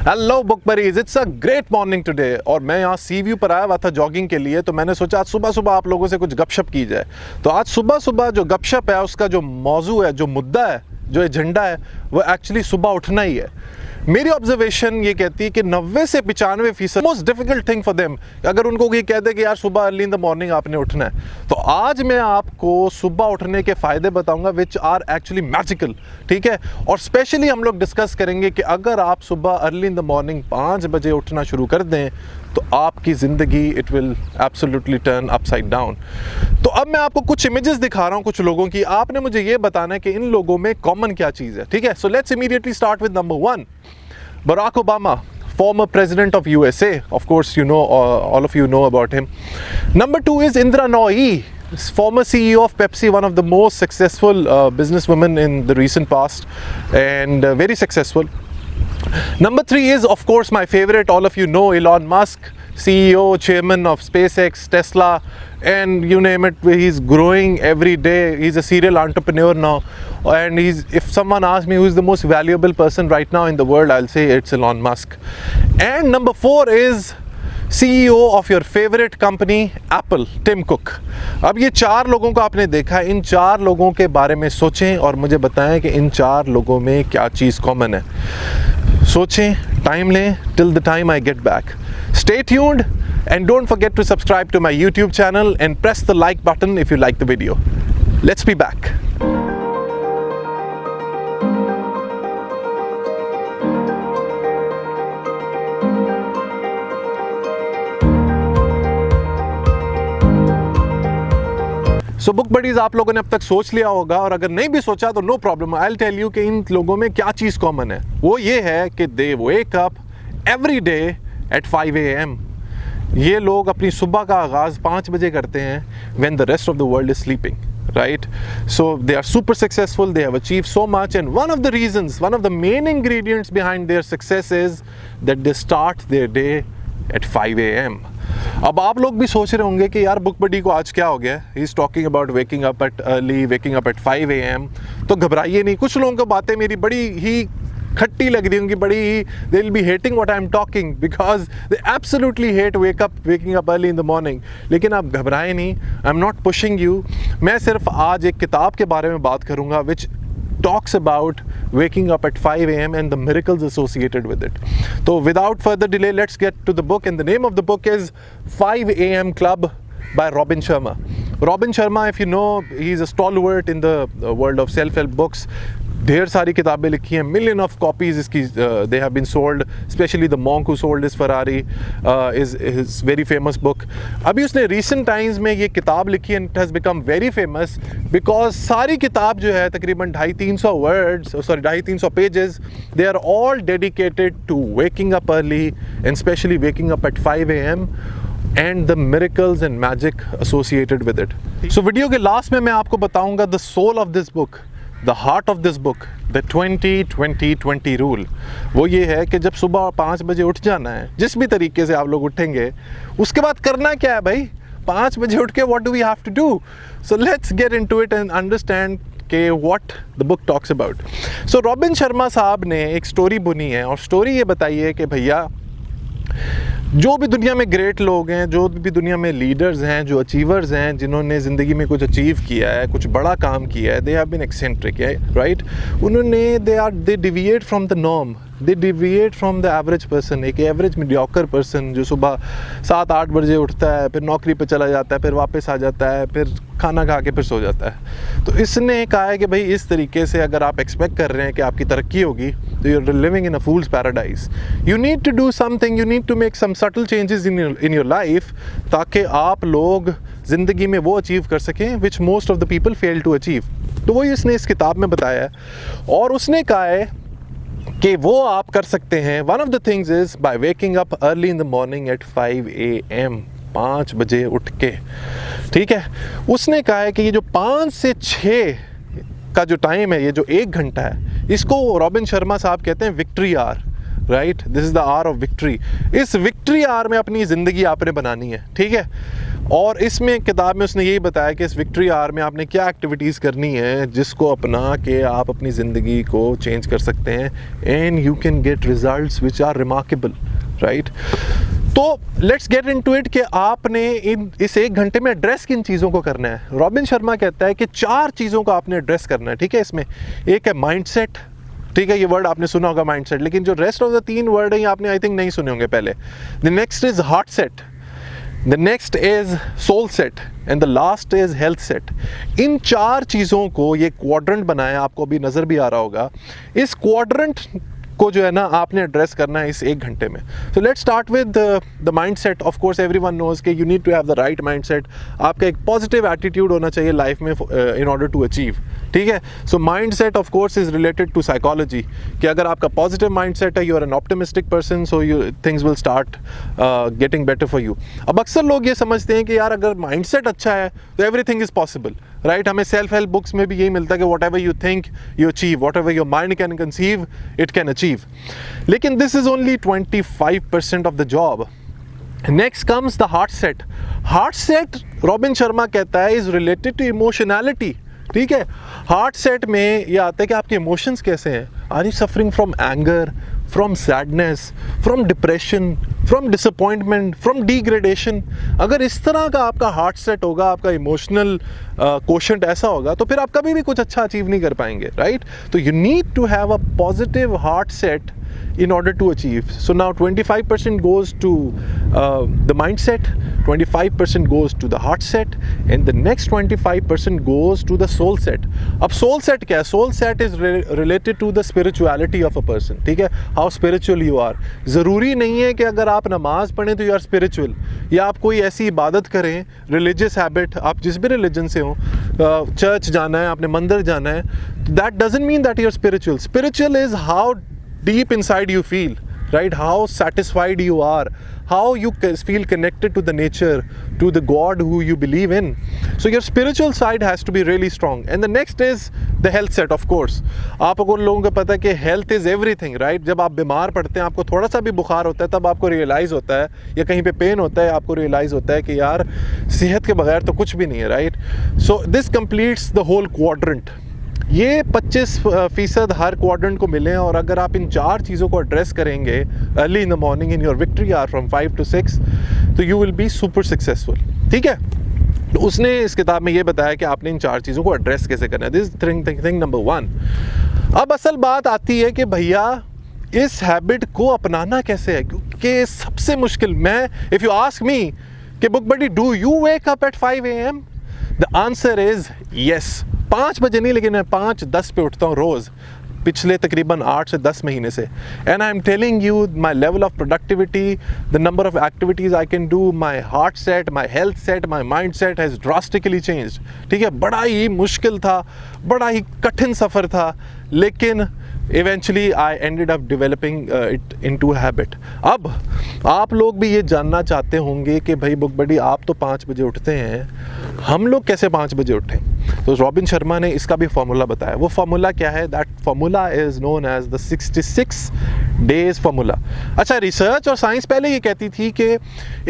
Hello book berries, it's a great morning today. और मैं यहाँ सी व्यू पर आया हुआ था जॉगिंग के लिए, तो मैंने सोचा आज सुबह सुबह आप लोगों से कुछ गपशप की जाए। तो आज सुबह सुबह जो गपशप है, उसका जो मौजू है, जो मुद्दा है, जो एजेंडा है, वो एक्चुअली सुबह उठना ही है। मेरी ऑब्जर्वेशन ये कहती है कि 90 से 95% most difficult thing for them, अगर उनको ये कह दे कि यार सुबह अर्ली इन द मॉर्निंग आपने उठना है। तो आज मैं आपको सुबह उठने के फ़ायदे बताऊंगा विच आर एक्चुअली मैजिकल, ठीक है। और स्पेशली हम लोग डिस्कस करेंगे कि अगर आप सुबह अर्ली इन द मॉर्निंग 5 बजे उठना शुरू कर दें तो आपकी ज़िंदगी it will absolutely turn upside down. तो अब मैं आपको कुछ इमेजेस दिखा रहा हूँ कुछ लोगों की, आपने मुझे ये बताना है कि इन लोगों में कॉमन क्या चीज़ है, ठीक है। So let's immediately start with number 1, Barack Obama, former president of USA. Of course, you know, all of you know about him. Number 2 is Indra Nooyi, former CEO of Pepsi, one of the most successful businesswomen in the recent past, and very successful. Number 3 is, of course, my favorite. All of you know Elon Musk, CEO, chairman of SpaceX, Tesla, and you name it. He's growing every day. He's a serial entrepreneur now, and if someone asks me who is the most valuable person right now in the world, I'll say it's Elon Musk. And number 4 is CEO of your favorite company, Apple, Tim Cook. अब ये 4 लोगों को आपने देखा है, इन 4 लोगों के बारे में सोचें और मुझे बताएं कि इन 4 लोगों में क्या चीज़ कॉमन है। सोचें, टाइम लें, till the time I get back. Stay tuned and don't forget to subscribe to my YouTube channel and press the like button if you like the video. Let's be back. So book buddies, आप लोगों ने अब तक सोच लिया होगा, और अगर नहीं भी सोचा तो no problem, I will tell you कि इन लोगों में क्या चीज़ कॉमन है। वो ये है कि they wake up every day at 5 AM। ये लोग अपनी सुबह का आगाज़ 5 बजे करते हैं when the rest of the world is sleeping, right? So they are super successful, they have achieved so much, and one of the reasons, one of the main ingredients behind their success is that they start their day at 5 AM. अब आप लोग भी सोच रहे होंगे कि यार book बडी को आज क्या हो गया, he is talking about waking up at early, waking up at 5 AM। तो घबराइए नहीं, कुछ लोगों को बातें मेरी बड़ी ही खट्टी लग रही होंगी, बड़ी ही they will be hating what I am talking because they absolutely hate waking up early in the morning. लेकिन आप घबराएं नहीं, I am not pushing you. मैं सिर्फ आज एक किताब के बारे में बात करूंगा विच talks about waking up at 5 AM and the miracles associated with it. So without further delay, let's get to the book, and the name of the book is 5 AM Club by Robin Sharma. Robin Sharma, if you know, he's a stalwart in the world of self-help books. ढेर सारी किताबें लिखी हैं, million of copies इसकी they have been sold, especially The Monk Who Sold His Ferrari is his very famous book. अभी उसने recent times में ये किताब लिखी है, and it has become very famous because सारी किताब जो है तकरीबन 250-300 words, sorry 250-300 pages, they are all dedicated to waking up early and especially waking up at 5 AM and the miracles and magic associated with it. So video के last में मैं आपको बताऊंगा the soul of this book, the heart of this book, the 20-20-20 rule. वो ये है कि जब सुबह 5 बजे उठ जाना है, जिस भी तरीके से आप लोग उठेंगे, उसके बाद करना क्या है भाई? 5 बजे उठ के what do we have to do? So let's get into it and understand कि what the book talks about. So robin Sharma साहब ने एक स्टोरी बुनी है, और स्टोरी ये बताई है कि भैया जो भी दुनिया में ग्रेट लोग हैं, जो भी दुनिया में लीडर्स हैं, जो अचीवर्स हैं, जिन्होंने ज़िंदगी में कुछ अचीव किया है, कुछ बड़ा काम किया है, they have been eccentric, right. उन्होंने they deviate from the norm, they deviate from the average person. एक एवरेज मीडियोकर पर्सन जो सुबह 7-8 बजे उठता है, फिर नौकरी पे चला जाता है, फिर वापस आ जाता है, फिर खाना खा के फिर सो जाता है। तो इसने कहा है कि भाई इस तरीके से अगर आप एक्सपेक्ट कर रहे हैं कि आपकी तरक्की होगी तो you are living in a fool's paradise. You need to do something, you need to make some subtle changes in your life, ताकि आप लोग ज़िंदगी में वो अचीव कर सकें which most of the people fail to achieve. तो वही उसने इस किताब में बताया है, और उसने कहा है कि वो आप कर सकते हैं। One of the things is by waking up early in the morning at 5 AM, 5 बजे उठ के, ठीक है। उसने कहा है कि ये जो 5 से 6 का जो टाइम है, ये जो 1 घंटा है, इसको रॉबिन शर्मा साहब कहते हैं victory hour, right. This is the hour of victory. इस विक्ट्री आवर में अपनी ज़िंदगी आपने बनानी है, ठीक है। और इसमें किताब में उसने यही बताया कि इस विक्ट्री आवर में आपने क्या एक्टिविटीज़ करनी है जिसको अपना के आप अपनी ज़िंदगी को चेंज कर सकते हैं, and you can get results which are remarkable, right. तो लेट्स गेट इनटू इट कि आपने इस 1 घंटे में एड्रेस किन चीज़ों को करना है। रॉबिन शर्मा कहता है कि 4 चीज़ों को आपने एड्रेस करना है, ठीक है। इसमें एक है माइंडसेट, ठीक है, ये वर्ड आपने सुना होगा माइंडसेट, लेकिन जो रेस्ट ऑफ द 3 वर्ड है ये आपने आई थिंक नहीं सुने होंगे पहले। The next is heart set, the next is soul set and the last is health set. In 4 चीज़ों को ये क्वाड्रेंट बनाया, आपको अभी नज़र भी आ रहा होगा। इस क्वाड्रेंट को जो है ना आपने एड्रेस करना है इस 1 घंटे में। So let's start with the mindset. Of course everyone knows कि you need to have the right mindset. आपका एक पॉजिटिव एटीट्यूड होना चाहिए लाइफ में इन ऑर्डर टू अचीव, ठीक है। So mindset of course is related to psychology, कि अगर आपका पॉजिटिव माइंडसेट है, you are an optimistic person, so you things will start getting better for you. अब अक्सर लोग ये समझते हैं कि यार अगर माइंडसेट अच्छा है तो एवरीथिंग इज पॉसिबल, राइट। हमें सेल्फ हेल्प बुक्स में भी यही मिलता है कि whatever you think you achieve, whatever your mind can conceive it can achieve. लेकिन this is only 25% of the job. Next comes the heart set. Heart set Robin Sharma कहता है is related to emotionality, ठीक है। Heart set में ये आता है कि आपके इमोशंस कैसे हैं। Are you suffering from anger, from sadness, from depression, from disappointment, from degradation? अगर इस तरह का आपका हार्ट सेट होगा, आपका इमोशनल कोशेंट ऐसा होगा, तो फिर आप कभी भी कुछ अच्छा अचीव नहीं कर पाएंगे, राइट। तो you need to have a positive heart set in order to achieve. So now 25% goes to the mindset, 25% goes to the heart set, and the next 25% goes to the soul set. अब soul set क्या है? Soul set is related to the spirituality of a person, ठीक है। How spiritual you are. ज़रूरी नहीं है कि अगर आप नमाज पढ़ें तो you are spiritual, या आप कोई ऐसी इबादत करें, religious habit, आप जिस भी religion से हो, चर्च जाना है, आपने मंदिर जाना है, that doesn't mean that you are spiritual. Spiritual is how deep inside you feel, right? How satisfied you are, how you feel connected to the nature, to the God who you believe in. So your spiritual side has to be really strong. And the next is the health set, of course. आपको लोगों को पता है कि health is everything, right? जब आप बीमार पड़ते हैं, आपको थोड़ा सा भी बुखार होता है, तब आपको रियलाइज़ होता है, या कहीं पे पेन होता है, आपको रियलाइज़ होता है कि यार सेहत के बगैर तो कुछ भी नहीं है, right? So this completes the whole quadrant. ये 25% हर क्वाड्रेंट को मिले हैं, और अगर आप इन 4 चीज़ों को एड्रेस करेंगे early in the morning in your victory our from 5 to 6, तो you will be super successful, ठीक है। तो उसने इस किताब में ये बताया कि आपने इन 4 चीज़ों को एड्रेस कैसे करना है। This thing number 1। अब असल बात आती है कि भैया इस हैबिट को अपनाना कैसे है, क्योंकि सबसे मुश्किल, मैं इफ़ यू आस्क मी कि book buddy do you wake up at 5 AM, the answer is yes. 5 बजे नहीं, लेकिन मैं 5:10 पे उठता हूँ रोज़, पिछले तकरीबन 8 से 10 महीने से। And I am telling you my level of productivity, the number of activities I can do, my heart set, my health set, my mind set has drastically changed, ठीक है। बड़ा ही मुश्किल था, बड़ा ही कठिन सफ़र था, लेकिन eventually I ended up developing it into habit. अब आप लोग भी ये जानना चाहते होंगे कि भाई बुक बडी आप तो 5 बजे उठते हैं, हम लोग कैसे 5 बजे उठें? तो रॉबिन शर्मा ने इसका भी फार्मूला बताया। वो फार्मूला क्या है? That formula is known as the 66 days formula. अच्छा, रिसर्च और साइंस पहले ये कहती थी कि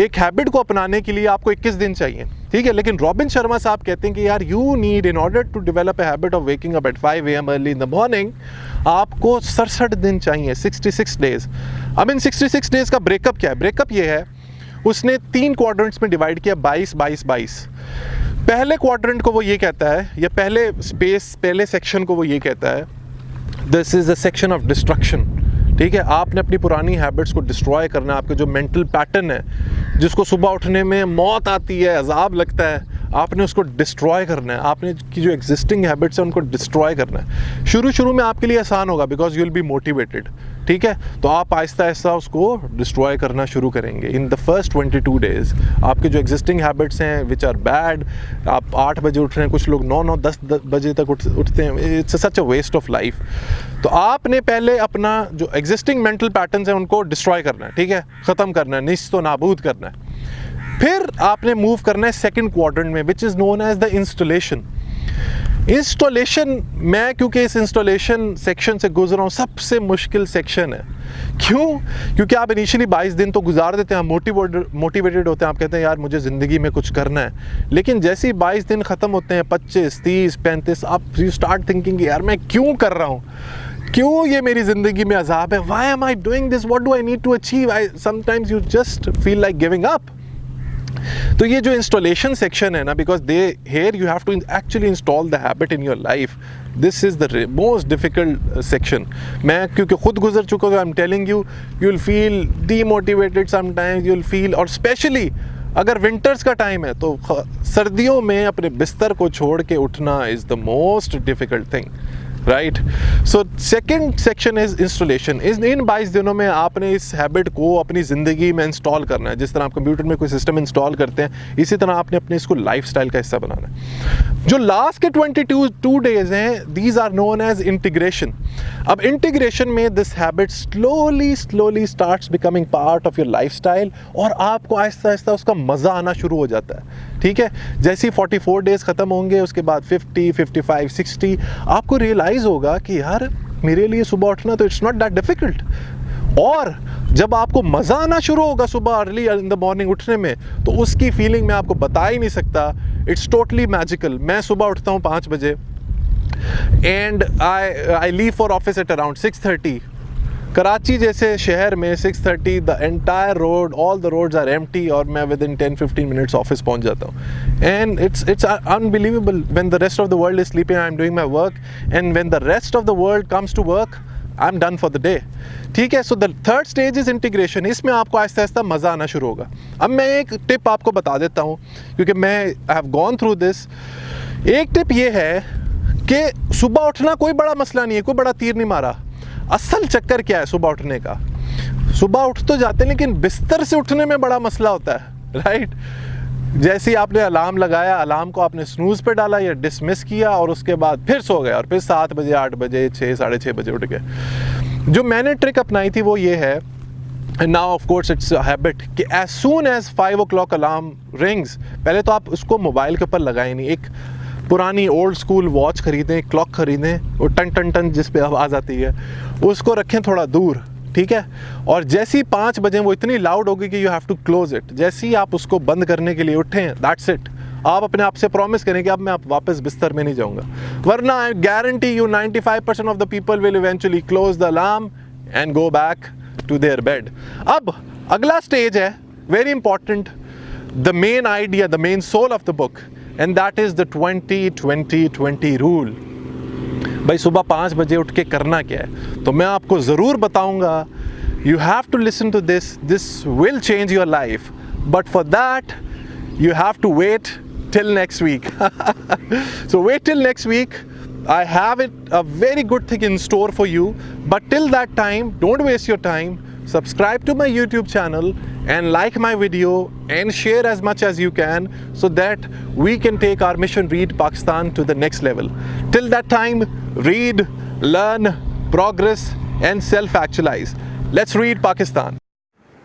एक हैबिट को अपनाने के लिए आपको 21 दिन चाहिए, ठीक है। लेकिन रॉबिन शर्मा साहब कहते हैं कि यार you need, in order to develop a habit of waking up at 5 AM early in the morning, आपको 67 दिन चाहिए, 66 डेज। अब इन 66 डेज का ब्रेकअप क्या है? ब्रेकअप ये है, उसने 3 क्वाड्रेंट्स में डिवाइड किया, 22-22-22। पहले क्वाड्रेंट को वो ये कहता है, या पहले सेक्शन को वो ये कहता है, this is the section of destruction, ठीक है। आपने अपनी पुरानी हैबिट्स को डिस्ट्रॉय करना है। आपके जो मेंटल पैटर्न है, जिसको सुबह उठने में मौत आती है, अजाब लगता है, आपने उसको डिस्ट्रॉय करना है। आपने की जो एग्जिस्टिंग हैबिट्स हैं उनको डिस्ट्रॉय करना है। शुरू में आपके लिए आसान होगा, because you will be motivated, ठीक है। तो आप आहिस्ता आहिस्ता उसको डिस्ट्रॉय करना शुरू करेंगे। इन द फर्स्ट 22 डेज आपके जो एग्जिस्टिंग हैबिट्स हैं विच आर बैड, आप 8 बजे उठ रहे हैं, कुछ लोग 9-10 बजे तक उठते हैं, it's such a waste of life. तो आपने पहले अपना जो एग्जिस्टिंग मेंटल पैटर्न्स हैं उनको डिस्ट्रॉय करना है, ठीक है, ख़त्म करना है, निस्तो नाबूद करना है। फिर आपने मूव करना है सेकंड क्वाड्रेंट में, which is known as the installation. Installation, मैं क्योंकि इस इंस्टॉलेशन सेक्शन से गुजरा हूँ, सबसे मुश्किल सेक्शन है। क्यों? क्योंकि आप इनिशियली 22 दिन तो गुजार देते हैं, मोटिवेटेड होते हैं, आप कहते हैं यार मुझे ज़िंदगी में कुछ करना है। लेकिन जैसे ही 22 दिन ख़त्म होते हैं, 25, 30, 35, आप यू स्टार्ट थिंकिंग यार मैं क्यों कर रहा हूँ, क्यों ये मेरी ज़िंदगी में अजाब है, why am I doing this, what do I need to achieve, sometimes you just feel like giving up. तो ये जो इंस्टॉलेशन सेक्शन है ना, because they here you have to actually install the habit in your life, this is the most difficult section. मैं क्योंकि खुद गुजर चुका हूँ, I am telling you, you will feel demotivated sometimes, you will feel, और specially अगर winters का time है तो सर्दियों में अपने बिस्तर को छोड़ के उठना is the most difficult thing, right. So second section is installation. इन 22 दिनों में आपने इस हैबिट को अपनी ज़िंदगी में इंस्टॉल करना है। जिस तरह आप कंप्यूटर में कोई सिस्टम इंस्टॉल करते हैं, इसी तरह आपने अपने इसको लाइफस्टाइल का हिस्सा बनाना है। जो लास्ट के 22 डेज हैं, these are known as integration. अब इंटीग्रेशन में this habit slowly starts becoming part of your lifestyle, और आपको आहिस्ता आहिस्ता उसका मज़ा आना शुरू हो जाता है। ठीक है, जैसे ही 44 डेज ख़त्म होंगे, उसके बाद 50, 55, 60, आपको रियलाइज़ होगा कि यार मेरे लिए सुबह उठना तो इट्स नॉट दैट डिफ़िकल्ट। और जब आपको मज़ा आना शुरू होगा सुबह अर्ली इन द मॉर्निंग उठने में, तो उसकी फीलिंग मैं आपको बता ही नहीं सकता। It's totally magical. मैं सुबह उठता हूँ 5 बजे and I leave for office at around 6:30। Karachi जैसे शहर में 6:30 the entire road, all the roads are empty, और मैं विद इन 10-15 मिनट्स ऑफिस पहुंच जाता हूँ। And it's unbelievable, when the rest of the world is sleeping I am doing my work, and when the rest of the world comes to work I am done for the day. ठीक है, so the third stage is integration. इसमें आपको आहिस्ता आहिस्ता मज़ा आना शुरू होगा। अब मैं एक टिप आपको बता देता हूँ, क्योंकि मैं I have gone through this. एक टिप ये है कि सुबह उठना कोई बड़ा मसला नहीं है, कोई बड़ा तीर नहीं मारा। असल चक्कर क्या है सुबह उठने का? सुबह उठ तो जाते हैं, लेकिन बिस्तर से उठने में बड़ा मसला होता है, राइट। जैसे ही आपने अलार्म लगाया, अलार्म को आपने स्नूज़ पे डाला या डिसमिस किया, और उसके बाद फिर सो गए, और फिर 7 बजे, 8 बजे, 6, साढ़े 6 बजे उठ गए। जो मैंने ट्रिक अपनाई थी वो ये है, now of course it's a habit, कि as soon as 5 o'clock alarm rings, पहले तो आप उसको मोबाइल के ऊपर लगाए नहीं, एक पुरानी ओल्ड स्कूल वॉच खरीदें, क्लॉक खरीदें, वो टन टन टन जिस पे आवाज़ आती है, उसको रखें थोड़ा दूर। ठीक है, और जैसे ही 5 बजे वो इतनी लाउड होगी कि you have to close it. जैसे ही आप उसको बंद करने के लिए उठें, दैट्स इट। आप अपने आप से प्रॉमिस करें कि अब मैं वापस बिस्तर में नहीं जाऊंगा, वरना I guarantee you 95% of the people will eventually close the alarm and go back to their bed. अब अगला स्टेज है very important, the main idea, the main soul of the book, and that is the 20-20-20 rule. भाई सुबह 5 बजे उठ के करना क्या है, तो मैं आपको ज़रूर बताऊंगा। You have to listen to this, this will change your life, but for that you have to wait till next week. So wait till next week. I have a very good thing in store for you, but till that time, don't waste your time. Subscribe to my YouTube channel and like my video and share as much as you can, so that we can take our mission Read Pakistan to the next level. Till that time, read, learn, progress and self-actualize. Let's read Pakistan.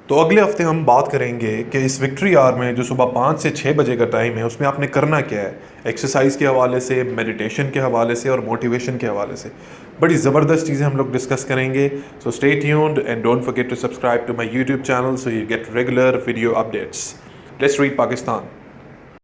तो अगले हफ्ते हम बात करेंगे कि इस victory hour में जो सुबह 5 से 6 बजे का टाइम है, उसमें आपने करना क्या है, एक्सरसाइज के हवाले से, मेडिटेशन के हवाले से और मोटिवेशन के हवाले से। बड़ी ज़बरदस्त चीज़ें हम लोग डिस्कस करेंगे। So stay tuned and don't forget to subscribe to my YouTube channel so you get regular video updates. Let's read Pakistan.